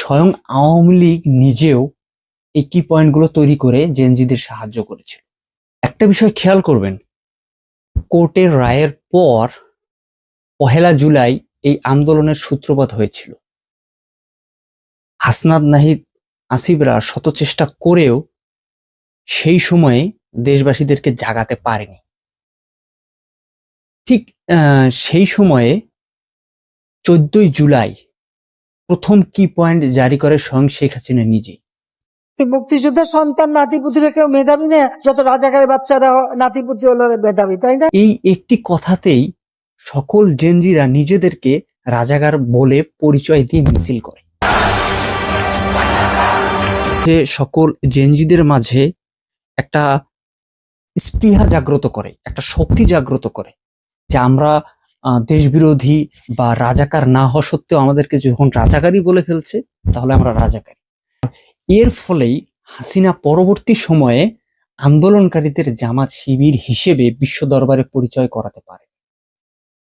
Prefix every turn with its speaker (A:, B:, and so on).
A: স্বয়ং আওয়ামী লীগ নিজেও এই কি পয়েন্টগুলো তৈরি করে জেনজিদের সাহায্য করেছিল। একটা বিষয় খেয়াল করবেন, কোর্টের রায়ের পর 1 জুলাই এই আন্দোলনের সূত্রপাত হয়েছিল। হাসনাত নাহিদ আসিফরা শত চেষ্টা করেও সেই সময়ে দেশবাসীদেরকে জাগাতে পারেনি। ঠিক সেই সময়ে 14 জুলাই প্রথম কি পয়েন্ট জারি করে স্বয়ং শেখ হাসিনা নিজে।
B: মুক্তিযোদ্ধার সন্তান নাতিপুতিরা কেউ মেধাবী না, যত রাজাকারের বাচ্চারা নাতিপুতি হলো মেধাবী, তাই না?
A: এই একটি কথাতেই সকল জেনজিরা নিজেদেরকে রাজাকার বলে পরিচয় দিয়ে মিছিল করে। যে সকল জেনজিদের মাঝে একটা স্পৃহা জাগ্রত করে, একটা শক্তি জাগ্রত করে যে আমরা দেশবিরোধী বা রাজাকার না হওয়া সত্ত্বেও আমাদেরকে যখন রাজাকারই বলে ফেলছে তাহলে আমরা রাজাকারী। এর ফলেই হাসিনা পরবর্তী সময়ে আন্দোলনকারীদের জামাত শিবির হিসেবে বিশ্ব দরবারে পরিচয় করাতে পারে।